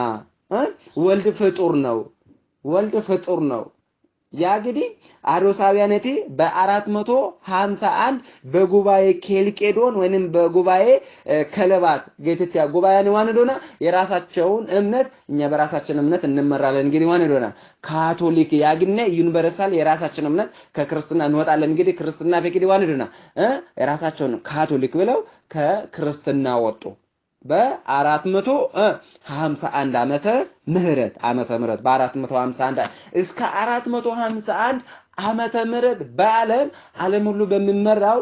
ወልድ ፍጡር ነው ያግዲ አሪዮሳውያነቲ በ451 በጉባኤ ኬልቄዶን ወይንም በጉባኤ ከለባት ገተቲያ ጉባኤያኒ ዋንዶና የራሳቸውን እምነት እኛ በራሳችን እምነት እንመራለን እንግዲህ ዋንዶና ካቶሊክ ያግነ ዩኒቨርሳል የራሳችን እምነት ከክርስትና እንወጣለን እንግዲህ ክርስትና ፈቅዲ ዋንዶና የራሳቸውን ካቶሊክ ብለው ከክርስትና ወጡ በ451 ዓመተ ምህረት በ451 እስከ 451 ዓመተ ምህረት ዓለም ሁሉ በሚመራው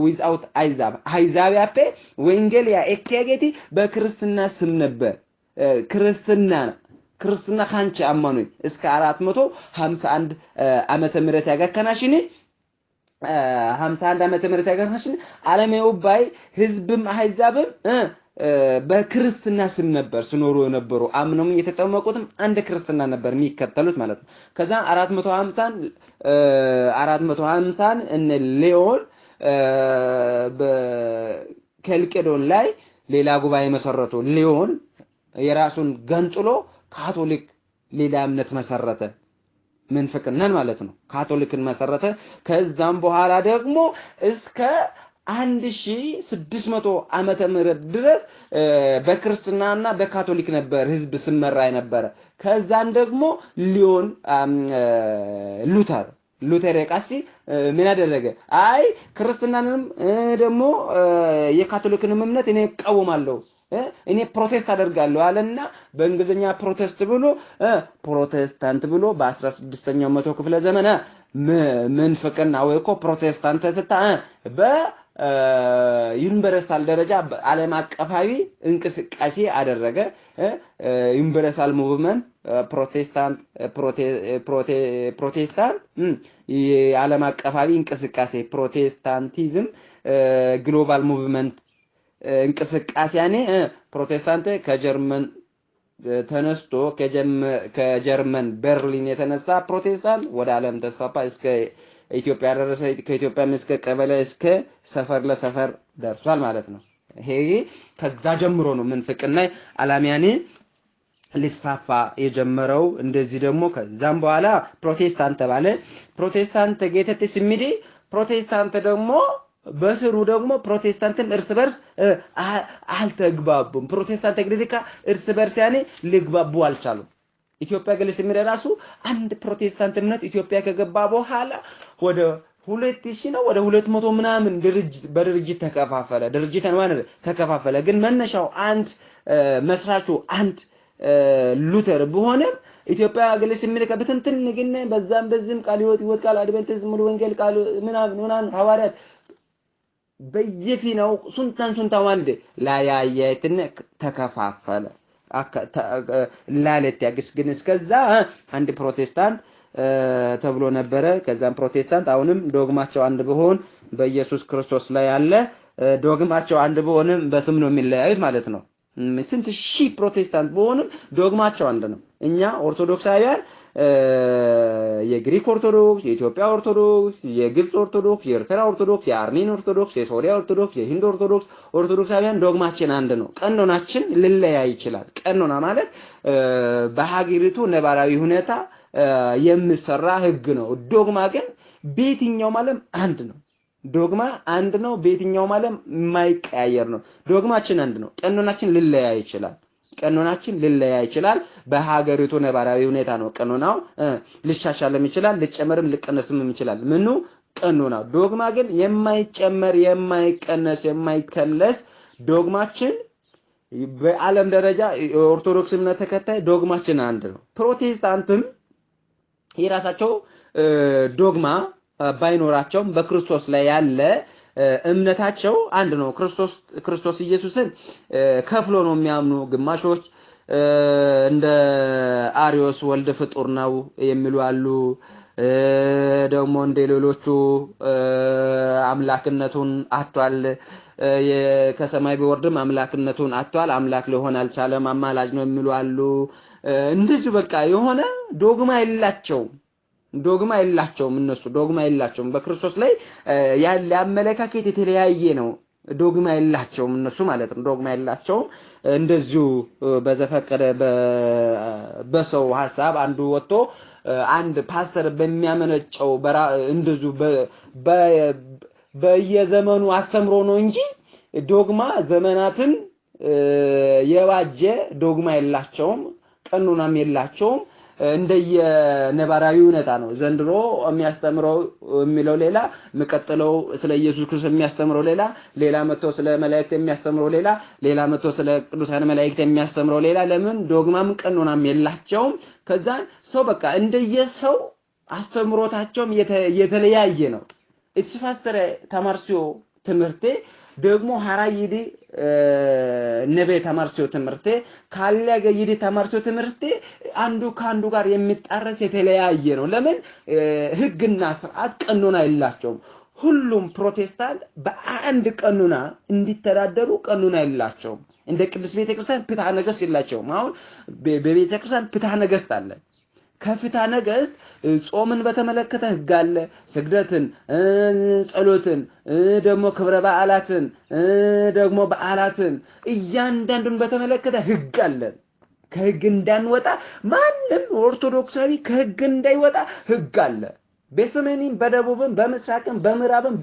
without አይዛብ ያፔ ወንጌል ያ ኤኬጌቲ በክርስትና ስም ነበር ክርስትና ካንቺ አማኑኝ እስከ 451 ዓመተ ምህረት ያጋከናሽኒ 51 ዓመተ ምህረት ያጋከናሽኒ ዓለማዊ ባይ ህዝብም አህዛብም በክርስትና ስም ነበር ሲኖሩ የነበሩ አምነው የተጠመቁትም አንድ ክርስትና ነበር የሚከተሉት ማለት ነው። ከዛ 450 እነ ሌኦን በከልቄዶን ላይ ሌላ ጉባኤ መሰረቱ። ሌኦን የራሱን ገንጥሎ ካቶሊክ ሌላ እምነት መሰረተ። ምንፍቅናን ማለት ነው። ካቶሊክን መሰረተ። ከዛም በኋላ ደግሞ እስከ 1600 ዓመተ ምህረት ድረስ በክርስትናና በካቶሊክ ነበር ህዝብ ሲመራ የነበረ። ከዛን ደግሞ ሊዮን ሉተር የቃሲ ምን አደረገ? አይ ክርስትናንም ደግሞ የካቶሊክንም እምነት እኔ እቃወማለሁ እኔ ፕሮቴስት አደርጋለሁ አለና በእንግሊዝኛ ፕሮቴስታንት ብሎ በ16ኛው መቶ ክፍለ ዘመን ምንፍቅና ወይኮ ፕሮቴስታንት ተታ ዩኒቨርሳል ደረጃ ዓለም አቀፋዊ እንቅስቃሴ አደረገ። ዩኒቨርሳል ሙቭመንት ፕሮቴስታንት የዓለም አቀፋዊ እንቅስቃሴ ፕሮቴስታንቲዝም ግሎባል ሙቭመንት እንቅስቃሴ ያኔ ፕሮቴስታንት ከጀርመን ተነስቶ ከጀርመን በርሊን የተነሳ ፕሮቴስታንት ወደ ዓለም ተስፋፋ እስከ ኢትዮጵያ ደረሰ። ከኢትዮጵያ እስከ ቀበሌ እስከ ሰፈር ለሰፈር ደርሷል ማለት ነው። ይሄ ከዛ ጀምሮ ነው ምንፍቅና ዓለማያኔ ሊስፋፋ የጀመረው። እንደዚህ ደግሞ ከዛም በኋላ ፕሮቴስታንት ተባለ። ፕሮቴስታንት ጌተት ሲሚዲ ፕሮቴስታንት ደግሞ በስሩ ደግሞ ፕሮቴስታንትን እርስ በርስ አልተግባቡም። ፕሮቴስታንት ግሪካ እርስ በርስ ያኔ ሊግባቡ አልቻሉም። ኢትዮጵያ ገለስ የሚራሱ አንድ ፕሮቴስታንት እምነት ኢትዮጵያ ከገባ በኋላ ወደ 2000 ነው ወደ 200 ምናምን በድርጅት ተከፋፈለ። ድርጅትን ማለት ተከፋፈለ። ግን መነሻው አንድ መስራቹ አንድ ሉተር ቢሆንም ኢትዮጵያ ገለስ የሚልከ በትንትን ግን በዛም በዚህም ቃል ይወት ቃል አድቨንቲስት ሙሉ ወንጌል ቃል ምናምን ሐዋርያት በየፊናው ሱንታን ወንድ ላያየትን ተከፋፈለ። ላለት ያግስ ግን እስከዛ አንድ ፕሮቴስታንት ተብሎ ነበረ። ከዛም ፕሮቴስታንት አሁንም ዶግማቸው አንድ ቢሆን በኢየሱስ ክርስቶስ ላይ ያለ ዶግማቸው አንድ ቢሆንም በስም ነው የሚለያዩት ማለት ነው። ስንት ሺህ ፕሮቴስታንት ቢሆንም ዶግማቸው አንድ ነው። እኛ ኦርቶዶክሳውያን የግሪክ ኦርቶዶክስ፣ የኢትዮጵያ ኦርቶዶክስ፣ የግብጽ ኦርቶዶክስ፣ የኤርትራ ኦርቶዶክስ፣ የአርሜን ኦርቶዶክስ፣ የሶሪያ ኦርቶዶክስ፣ የሂንድ ኦርቶዶክሳውያን ዶግማችን አንድ ነው። ቀኖናችን ሊለያይ ይችላል። ቀኖና ማለት በሀገሪቱ ነባራዊ ሁኔታ የሚሰራ ህግ ነው። ዶግማ ግን በየትኛው ዓለም አንድ ነው። ዶግማ አንድ ነው። በየትኛው ዓለም የማይቀያየር ነው። ዶግማችን አንድ ነው። ቀኖናችን ሊለያይ ይችላል። በሀገሪቱ ነባራዊ ሁኔታ ነው ቀኖናው ሊሻሻልም ይችላል፣ ሊጨመርም ሊቀነስም ይችላል። ምኑ ቀኖናው። ዶግማ ግን የማይጨመር የማይቀነስ የማይከለስ ዶግማችን በዓለም ደረጃ ኦርቶዶክስ እምነት ተከታይ ዶግማችን አንድ ነው። ፕሮቴስታንትም የራሳቸው ዶግማ ባይኖራቸውም በክርስቶስ ላይ ያለ እምነታቸው አንድ ነው። ክርስቶስ ኢየሱስን ከፍሎ ነው የሚያምኑ። ግማሾች እንደ አሪዮስ ወልድ ፍጡር ነው የሚሉ አሉ። ደግሞ እንደ ሌሎቹ አምላክነቱን አጥቷል፣ ከሰማይ ቢወርድም አምላክነቱን አጥቷል፣ አምላክ ሊሆን አልቻለም፣ አማላጅ ነው የሚሉ አሉ። እንደዚህ በቃ የሆነ ዶግማ የላቸውም እነሱ ዶግማ የላቸውም። በክርስቶስ ላይ ያለ አመለካከት የተለያየ ነው። ዶግማ የላቸውም እነሱ ማለት ነው። ዶግማ የላቸውም። እንደዚሁ በዘፈቀደ በሰው ሐሳብ አንዱ ወጥቶ አንድ ፓስተር በሚያመነጨው እንደዚሁ በየዘመኑ አስተምሮ ነው እንጂ ዶግማ ዘመናትን የዋጀ ዶግማ የላቸውም። ቀኖናም የላቸውም። እንደየነባራዊ ሁኔታ ነው። ዘንድሮ የሚያስተምረው የሚለው ሌላ፣ መቀጠለው ስለ ኢየሱስ ክርስቶስ የሚያስተምረው ሌላ መጥቶ ስለ መላእክት የሚያስተምረው ሌላ መጥቶ ስለ ቅዱሳን መላእክት የሚያስተምረው ሌላ። ለምን ዶግማም ቀኖናም የላቸውም። ከዛ ሰው በቃ እንደየሰው አስተምሮታቸውም የተለያየ ነው። እስፋስተረ ተማርሲዮ ትምህርቴ ደግሞ ሐራይዲ ነበ ተማርሲው ትምርቴ ካለገ ይዲ ተማርሲው ትምርቴ አንዱ ካንዱ ጋር የሚጣረስ የተለያየ ነው ለምን ህግና ስርዓት ቀኖና ይላቸው ሁሉም ፕሮቴስታንት በአንድ ቀኖና እንዲተዳደሩ ቀኖና ይላቸው እንደ ቅዱስ ቤተክርስቲያን ፍትሐ ነገሥት ይላቸው አሁን በቤተክርስቲያን ፍትሐ ነገሥት አለ ከፍትሐ ነገሥት ጾምን በተመለከተ ህግ አለ ስግደትን ጸሎትን ደግሞ ክብረ በዓላትን ደግሞ በዓላትን እያንዳንዱን በተመለከተ ህግ አለ ከህግ እንዳንወጣ ማንም ኦርቶዶክሳዊ ከህግ እንዳይወጣ ህግ አለ በሰሜንም በደቡብም በምስራቅም በምዕራብም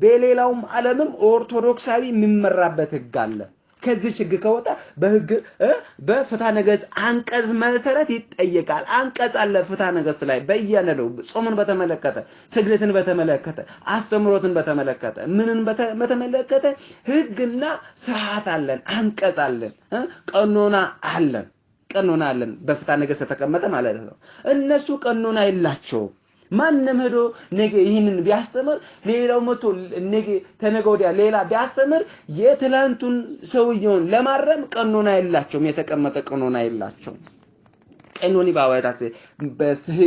በሌላውም ዓለምም ኦርቶዶክሳዊ የሚመራበት ህግ አለ ከዚህ ህግ ከወጣ በህግ በፍትሐ ነገሥት አንቀጽ መሰረት ይጠየቃል አንቀጽ አለ ፍትሐ ነገሥት ላይ በየነለው ጾምን በተመለከተ ስግደትን በተመለከተ አስተምሮትን በተመለከተ ምንን በተመለከተ ህግና ስርዓት አለን አንቀጽ አለን ቀኖና አለን በፍትሐ ነገሥት ተቀመጠ ማለት ነው እነሱ ቀኖና ይላቸው ማንም ሄዶ ነገ ይሄንን ቢያስተምር ሌላው መቶ ነገ ተነገወዲያ ሌላ ቢያስተምር የትላንቱን ሰውየውን ለማረም ቀኖና ይላቸው የተቀመጠ ቀኖና ይላቸው ቀኖኒ ባወጣስ በስህ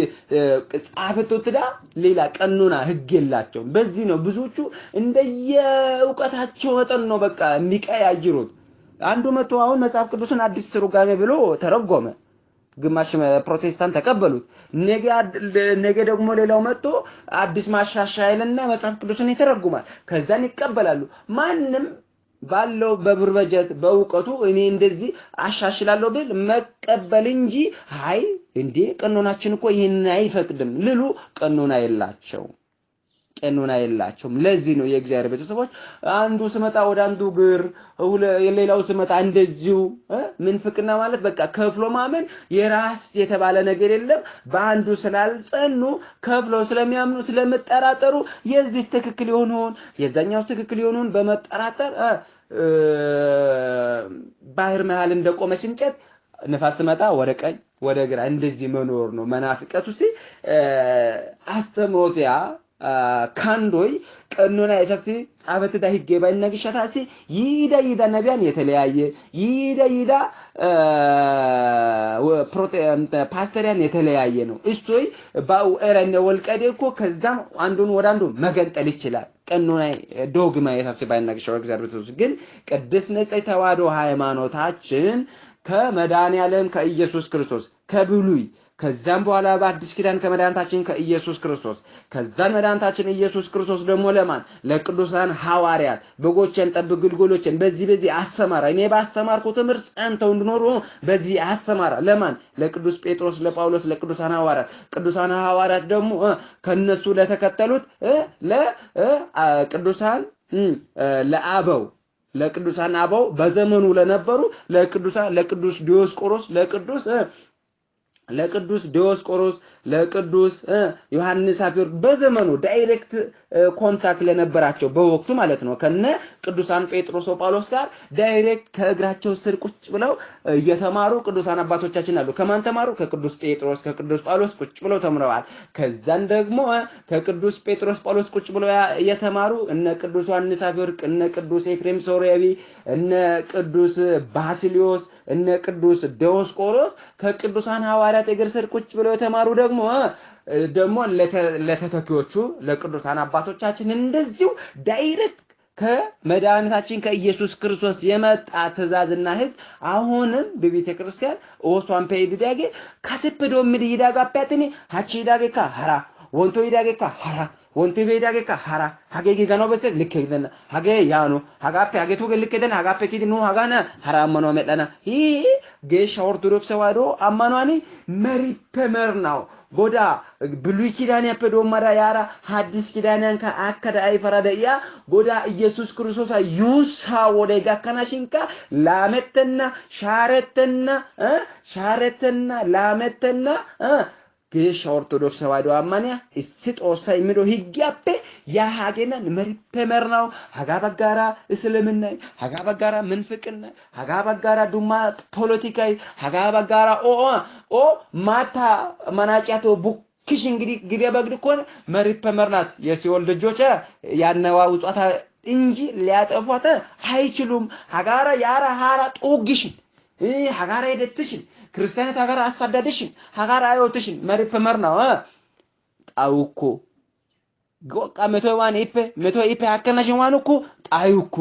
ጻፈቶትዳ ሌላ ቀኖና ህግ ይላቸው በዚህ ነው ብዙዎቹ እንደየእውቀታቸው መጠን ነው በቃ የሚቀያጅሩት አንዱ መቶ አሁን መጽሐፍ ቅዱስን አዲስ ትርጓሜ ብሎ ተረጎመ ግማሽ ፕሮቴስታንት ተቀበሉት ነገ ደግሞ ሌላው መጥቶ አዲስ ማሻሻያልና መጽሐፍ ቅዱስን ይተረጉማል ከዛን ይቀበላሉ ማንንም ባለው በብርበጀት በእውቀቱ እኔ እንደዚህ አሻሽላለሁ ብል መቀበል እንጂ አይ እንዴ ቀኖናችን እኮ ይሄን አይፈቅድም ልሉ ቀኖና የላቸውም ለዚህ ነው የእግዚአብሔር ቤተሰቦች አንዱ ስመጣ ወደ አንዱ ግር ሌላው ስመጣ እንደዚሁ ምንፍቅና ማለት በቃ ከፍሎ ማመን የራስ የተባለ ነገር የለም በአንዱ ስላልጸኑ ከፍሎ ስለሚያምኑ ስለመጠራጠሩ የዚህ ትክክል ይሆኑን የዛኛው ትክክል ይሆኑን በመጠራጠር ባህር መሃል እንደቆመች እንጨት ነፋስ መጣ ወደ ቀኝ ወደ ግራ እንደዚህ መኖር ነው መናፍቀቱ አስተምሮትያ ካንዶይ ቀኖና የተሲ ጻፈት ዳሂገ ባይነግሻታሲ ይዳ ነቢያን የተለያየ ይዳ ፓስተሪያን የተለያየ ነው እሱይ ባው ኤረነ ወልቀዴኮ ከዛም አንዱን ወደ አንዱ መገንጠል ይችላል ቀኖና ዶግማ የተሲ ባይነግሻው እግዚአብሔር ግን ቅድስት ንጽሕት ተዋሕዶ ሃይማኖታችን ከመድኃኔ ዓለም ከኢየሱስ ክርስቶስ ከብሉይ ከዛም በኋላ በአዲስ ኪዳን ከመድኃኒታችን ከኢየሱስ ክርስቶስ ከዛን መድኃኒታችን ኢየሱስ ክርስቶስ ደግሞ ለማን ለቅዱሳን ሐዋርያት በጎችን ጠብቅ ግልገሎችን በዚህ አሰማራ እኔ ባስተማርኩ ትምህርት ጸንተው እንዲኖሩ በዚህ አሰማራ ለማን ለቅዱስ ጴጥሮስ ለጳውሎስ ለቅዱሳን ሐዋርያት ደግሞ ከነሱ ለተከተሉት ለቅዱሳን ለቅዱሳን አበው በዘመኑ ለነበሩ ለቅዱስ ዲዮስቆሮስ ለቅዱስ ዲዮስቆሮስ ለቅዱስ ዮሐንስ አፈወርቅ በዘመኑ ዳይሬክት ኮንታክት ለነበራቸው በወቅቱ ማለት ነው ከነ ቅዱሳን ጴጥሮስ ጳውሎስ ጋር ዳይሬክት ከእግራቸው ስር ቁጭ ብለው እየተማሩ ቅዱሳን አባቶቻችን አሉ ከማን ተማሩ ከቅዱስ ጴጥሮስ ከቅዱስ ጳውሎስ ቁጭ ብለው ተምረዋል ከዛን ደግሞ ከቅዱስ ጴጥሮስ ጳውሎስ ቁጭ ብለው እየተማሩ እነ ቅዱስ ዮሐንስ አፈወርቅ እነ ቅዱስ ኤፍሬም ሶርያዊ እነ ቅዱስ ባሲሊዮስ እነ ቅዱስ ዲዮስቆሮስ ከቅዱሳን ሐዋርያት እግር ስር ቁጭ ብለው የተማሩ ደግሞ ለተተኪዎቹ ለቅዱሳን አባቶቻችን እንደዚሁ ዳይሬክት ከመድኃኒታችን ከኢየሱስ ክርስቶስ የመጣ ትእዛዝና ህግ አሁንም በቤተክርስቲያን ኦሷን ፔይዲዳጌ ካሰፈዶ ምድ ይዳጋፓትኒ ሃቺ ይዳጌካ ሐራ ወንቶ ይዳጌካ ሐራ ወንቶ ይዳጌካ ሐራ ሀገጌ ገኖ በሰ ልከይደና ሀገ ያኑ ሀጋፔ ሀገቱ ልከይደና ሀጋፔ ኪድኑ ሀጋና ሐራ አመኖ መጣና ይሄ ጌሻ ኦርቶዶክስ ተዋሕዶ አማኗኒ መሪፐመርናው ጎዳ ብሉይ ኪዳን ያፈዶ ማራ ያራ ሐዲስ ኪዳንን ከአከዳ አይፈራደያ ጎዳ ኢየሱስ ክርስቶስ ዩሳ ወደ ጋካናሽንካ ላመተና ሻረተና ላመተና ጌሻ ኦርቶዶክስ ተዋሕዶ አማንያ እስጦሳ የሚዶ ህግያፔ ያ ሀገና መሪፐመርናው ሀጋባጋራ እስልምና ሀጋባጋራ መንፍቅና ሀጋባጋራ ዱማ ፖለቲካይ ሀጋባጋራ ማታ ማናጫቶ ቡክሽ እንግዲህ ግዴ በግድ ኮን መሪፐመርናስ የሲኦል ልጆች ያነዋ ውጣታ እንጂ ሊያጠፏት አይችሉም ሀጋራ ያራ ሃራ ጦግሽን ሀጋራ ሄደትሽን ክርስቲያናት ሀጋራ አሳዳደሽን ሀጋራ አይወትሽን መርፐመርናው ጣውኮ ጎቃ መቶ ኢፔ አከናሽን ዋንኮ ጣዩኮ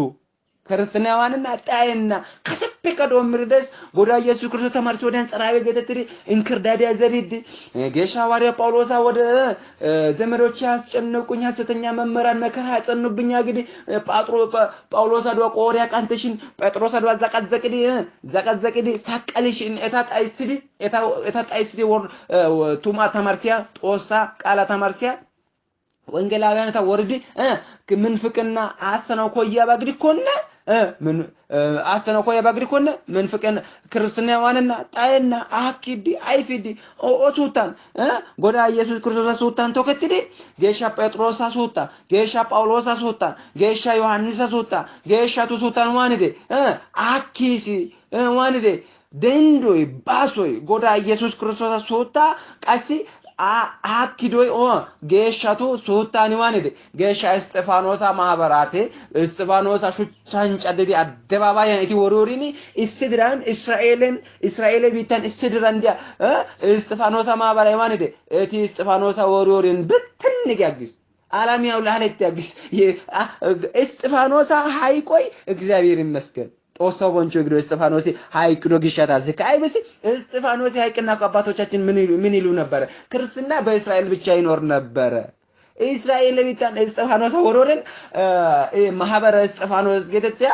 ክርስቲያናዋንና ጣይና ከሰበ ቀዶም ምርደስ ጎዳ ኢየሱስ ክርስቶስ ተማርቶ ወደን ጸራዊ ገተትሪ እንክርዳድ ያዘሪድ ጌሻ ዋሪያ ጳውሎሳ ወደ ዘመዶች ያስጨነቁኝ ሐሰተኛ መመራን መከራ ያጸኑብኝ አግዲ ጳውሎሳ ዶ ቆሪያ ቃንተሽን ጴጥሮስ ዶ ዘቀዘቅዲ ሳቀልሽን ኤታጣይስዲ ወር ቱማ ተማርሲያ ጦሳ ቃላ ተማርሲያ ወንጌላውያን ታወርዲ ምንፍቅና አሰናው ኮያ ባግዲ ኮነ ምን አሰናው ኮያ ባግዲ ኮነ ምንፍቅና ክርስቲያናዋንና ጣይና አኪዲ አይፊዲ ኦሱታን ጎዳ ኢየሱስ ክርስቶስ ሱታን ተከትዲ ጌሻ ጴጥሮስ ሱታ ጌሻ ጳውሎስ ሱታ ጌሻ ዮሐንስ ሱታ ጌሻ ሱታን ዋንዴ አኪሲ ዋንዴ ደንዶይ ባሶይ ጎዳ ኢየሱስ ክርስቶስ ሱታ ቃሲ አኪዶይ ጌሻቱ ሱታኒ ዋንዴ ጌሻ እስጢፋኖሳ ማህበራቴ እስጢፋኖሳ ሹቻንጫደዲ አደባባይ እቲ ወሮሪኒ እስድራን እስራኤል ቢታን እስድራንዲያ እስጢፋኖሳ ማህበራይ ዋንዴ እቲ እስጢፋኖሳ ወሮሪን በትንግ ያግስ አላሚያው ለሐለት ያግስ እስጢፋኖሳ ሃይቆይ እግዚአብሔር ይመስገን ጦሳው ወንጆ ግዶ እስጢፋኖስ ሃይቅዶ ግሻታ ዝካይበሲ እስጢፋኖስ ሃይቅና አባቶቻችን ምን ይሉ ነበር ክርስትና በእስራኤል ብቻ ይኖር ነበር እስራኤል ቢታን እስጢፋኖስ ወሮረን ማህበረ እስጢፋኖስ ገተቲያ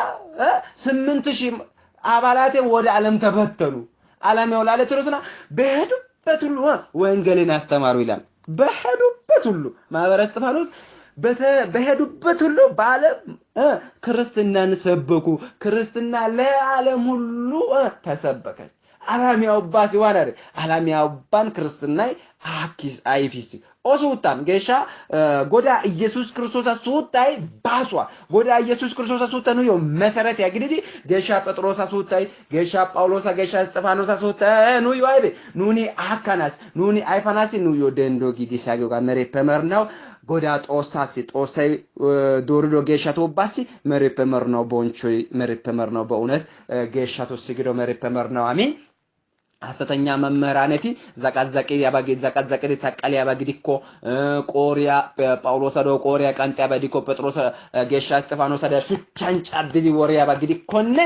8000 አባላቴ ወደ ዓለም ተበተኑ ዓለም ያውላለ ትሩስና በሄዱበት ሁሉ ወንጌልን አስተማሩ ይላል በሄዱበት ሁሉ ማህበረ እስጢፋኖስ በሄዱበት ሁሉ በዓለም ክርስትናን ሰበኩ ክርስትና ለዓለም ሁሉ ተሰበከች ዓለሚያው ባስ ይዋናል ዓለሚያው ባን ክርስትናይ አኪስ አይፊስ ኦሱታም ጌሻ ጎዳ ኢየሱስ ክርስቶስ ሱታይ ባሷ ጎዳ ኢየሱስ ክርስቶስ ሱታኑ ዮ መሰረት ያግዲዲ ጌሻ ጴጥሮስ ሱታይ ጌሻ ጳውሎስ ጌሻ እስጢፋኖስ ሱታኑ ዮ አይበ ኑኒ አካናስ ኑኒ አይፋናስ ኑ ዮ ደንዶ ጊዲሳጊው ጋር መሬ ፐመርናው ጎዳ ጦሳይ ዶርዶ ጌሻቶ ባሲ መሬ ፐመርናው ቦንቾይ መሬ ፐመርናው በእውነት ጌሻቶ ሲግዶ መሬ ፐመርናው አሜን ሐሰተኛ መመራነቲ ዘቃዘቂ ዘቃዘቂ ሰቀል ያባግዲኮ ቆሪያ ጳውሎስ ዶ ቆሪያ ቃንጣ ያባዲኮ ጴጥሮስ ጌሻ እስጢፋኖስ ዳ ሹቻንጫድዲ ወሪያ ያባግዲኮነ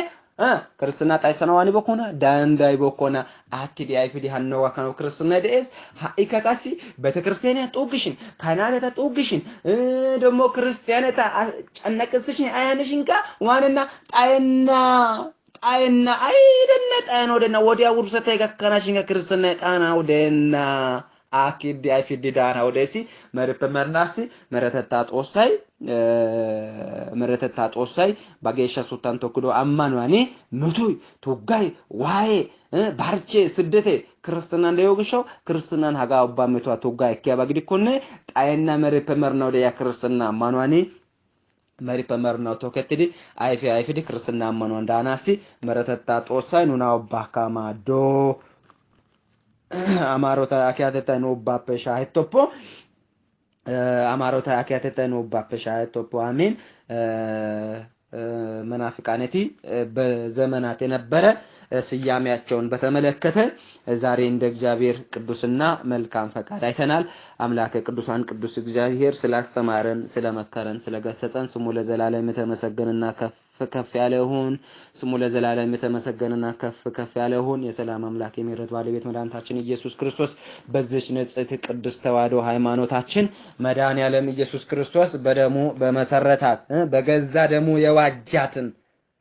ክርስትና ጣይሰናዋኒ በኮና ዳንዳይ በኮና አኪዲ አይፊዲ ሐነዋ ካኖ ክርስትና ደስ ሃይካካሲ ቤተክርስቲያን ያጦግሽን ካናታ ጦግሽን ደሞ ክርስቲያናታ ጨነቅስሽን አያንሽንካ ዋንና ጣይና አይደነ ጣይና ወደና ወዲያ ውርሰተ ጋካናሽን ክርስትና ጣና ወደና አኪዲ አይፊዲ ዳና ወደሲ መርፐመርናሲ መረተታ ጦሳይ ባጌሻ ሱታን ተኩዶ አማኗኒ ኑቱይ ቱጋይ ዋይ ባርቼ ስደቴ ክርስትና እንደየውግሻው ክርስትናን ሀጋ አባመቷ ቱጋይ ከያባግዲ ኮነ ጣይና መርፐመርናው ለያ ክርስትና አማኗኒ መርፐመርናው ተከትዲ አይፊዲ ክርስትና አማኗ እንዳናሲ መረተታ ጦሳይ ኑናው ባካማዶ አማሮታ አኪያተታ ነው ባፔሻ ሄቶፖ አማሮታ አኪያተታ ነው ባፔሻ ሄቶፖ አሜን መናፍቃነቲ በዘመናት የነበረ ስያሜያቸውን በተመለከተ ዛሬ እንደ እግዚአብሔር ቅዱስና መልካም ፈቃድ አይተናል አምላከ ቅዱሳን ቅዱስ እግዚአብሔር ስላስተማረን ስለመከረን ስለገሰጸን ስሙ ለዘላለም የተመሰገነና ከፍ ያለ ይሁን ስሙ ለዘላለም የተመሰገነና ከፍ ያለ ይሁን የሰላም አምላክ የምህረት ባለቤት መድኃኒታችን ኢየሱስ ክርስቶስ በዚህች ንጽሕት ቅድስት ተዋሕዶ ሃይማኖታችን መድኃኔዓለም ኢየሱስ ክርስቶስ በደሙ በመሰረታት በገዛ ደሙ የዋጃትን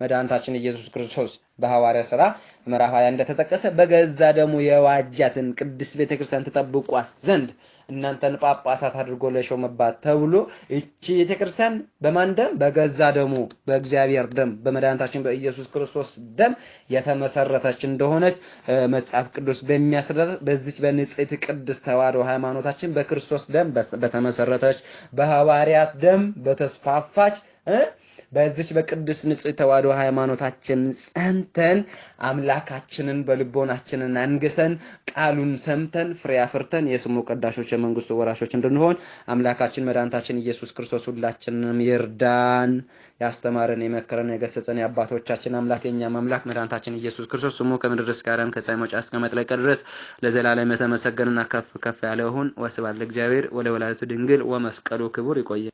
መድኃኒታችን ኢየሱስ ክርስቶስ በሐዋርያ ሥራ ምዕራፍ 20 እንደተጠቀሰ በገዛ ደሙ የዋጃትን ቅድስት ቤተክርስቲያን ተጠብቋት ዘንድ እናንተን ጳጳሳት አድርጎ ለሾመባት ተብሎ እቺ ቤተክርስቲያን በማን ደም በገዛ ደሙ በእግዚአብሔር ደም በመድኃኒታችን በኢየሱስ ክርስቶስ ደም የተመሰረተች እንደሆነች መጽሐፍ ቅዱስ በሚያስረዳ በዚች በንጽሕት ቅድስት ተዋሕዶ ሃይማኖታችን በክርስቶስ ደም በተመሰረተች በሐዋርያት ደም በተስፋፋች በዚች በቅዱስ ንጽሕት ተዋሕዶ ሃይማኖታችን ጸንተን አምላካችንን በልቦናችንን አንግሰን ቃሉን ሰምተን ፍሬ አፍርተን የስሙ ቀዳሾች የመንግስቱ ወራሾች እንድንሆን አምላካችን መድኃኒታችን ኢየሱስ ክርስቶስ ሁላችንንም ይርዳን። ያስተማረን የመከረን የገሰጸን የአባቶቻችን አምላክ የኛም አምላክ መድኃኒታችን ኢየሱስ ክርስቶስ ስሙ ከምድር እስከ አርያም ከፀሐይ መውጫ እስከ መጥለቅ ድረስ ለዘላለም የተመሰገነና ከፍ ከፍ ያለ ይሁን። ወስብሐት ለእግዚአብሔር ወለወላዲቱ ድንግል ወመስቀሉ ክቡር። ይቆየ